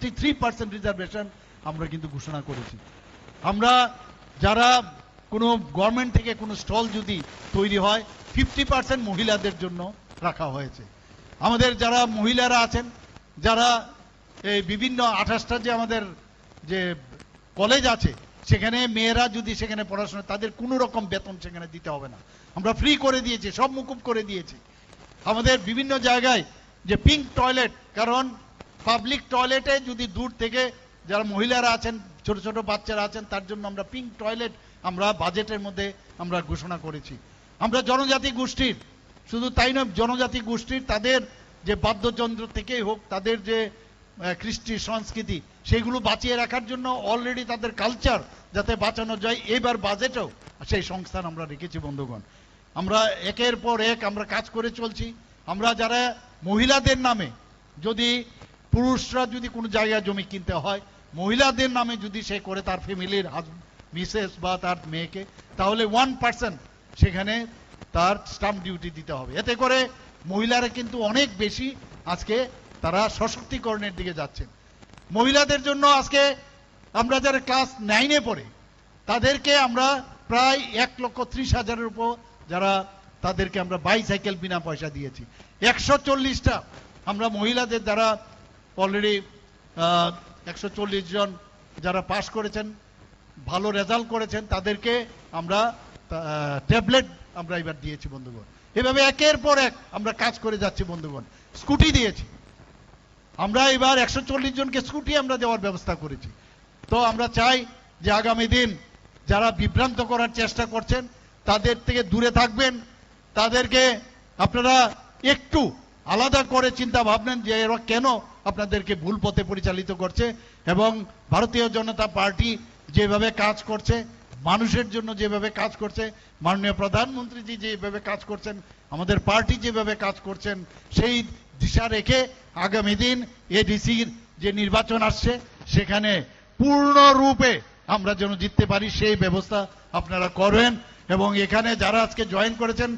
33% reservation আমরা কিন্তু ঘোষণা করেছি। আমরা যারা কোনো গভর্নমেন্ট থেকে কোনো স্টল যদি তৈরি হয় 50% মহিলাদের জন্য রাখা হয়েছে। আমাদের যারা মহিলারা আছেন, যারা এই বিভিন্ন 28টা যে আমাদের যে কলেজ আছে, সেখানে মেয়েরা যদি সেখানে পড়াশোনা, তাদের কোনো রকম বেতন সেখানে দিতে হবে না, আমরা ফ্রি করে দিয়েছি, সব মুকুব করে দিয়েছি। আমাদের বিভিন্ন জায়গায় যে পিঙ্ক টয়লেট, কারণ পাবলিক টয়লেটে যদি দূর থেকে যারা মহিলারা আছেন, ছোট ছোট বাচ্চারা আছেন, তার জন্য আমরা পিঙ্ক টয়লেট আমরা বাজেটের মধ্যে আমরা ঘোষণা করেছি। আমরা জনজাতি গোষ্ঠীর, শুধু তাই নয়, জনজাতি গোষ্ঠীর তাদের যে বাদ্যযন্ত্র থেকেই হোক, তাদের যে কৃষ্টি সংস্কৃতি, সেগুলো বাঁচিয়ে রাখার জন্য অলরেডি তাদের কালচার যাতে বাঁচানো যায়, এবার বাজেটেও সেই সংস্থান আমরা রেখেছি। বন্ধুগণ, আমরা একের পর এক আমরা কাজ করে চলছি। আমরা যারা মহিলাদের নামে, যদি পুরুষরা যদি কোনো জায়গায় জমি কিনতে হয়, মহিলাদের নামে যদি সে করে তার ফ্যামিলির মিসেস বা তার মেয়েকে, তাহলে 1% সেখানে তার স্টাম্প ডিউটি দিতে হবে। এতে করে মহিলারা কিন্তু অনেক বেশি আজকে তারা সশক্তিকরণের দিকে যাচ্ছেন। মহিলাদের জন্য আজকে আমরা যারা ক্লাস 9-এ পড়ে, তাদেরকে আমরা প্রায় 1,30,000-এর উপর যারা, তাদেরকে আমরা বাইসাইকেল বিনা পয়সা দিয়েছি। 140টা আমরা মহিলাদের দ্বারা অলরেডি 140 জন যারা পাশ করেছেন, ভালো রেজাল্ট করেছেন, তাদেরকে আমরা ট্যাবলেট আমরা এবার দিয়েছি। বন্ধুগণ, এভাবে একের পর এক আমরা কাজ করে যাচ্ছি। বন্ধুগণ, স্কুটি দিয়েছি আমরা, এবার 140 জনকে স্কুটি আমরা দেওয়ার ব্যবস্থা করেছি। তো আমরা চাই যে আগামী দিন যারা বিভ্রান্ত করার চেষ্টা করছেন, তাদের থেকে দূরে থাকবেন। তাদেরকে আপনারা একটু আলাদা করে চিন্তা ভাবনেন যে এরা কেন আপনাদেরকে ভুল পথে পরিচালিত করছে, এবং ভারতীয় জনতা পার্টি যেভাবে কাজ করছে, মানুষের জন্য যেভাবে কাজ করছে, মাননীয় প্রধানমন্ত্রীজি যেভাবে কাজ করছেন, আমাদের পার্টি যেভাবে কাজ করছেন, সেই দিশা রেখে আগামী দিন এডিসির যে নির্বাচন আসছে, সেখানে পূর্ণরূপে আমরা যেন জিততে পারি সেই ব্যবস্থা আপনারা করবেন। এবং এখানে যারা আজকে জয়েন করেছেন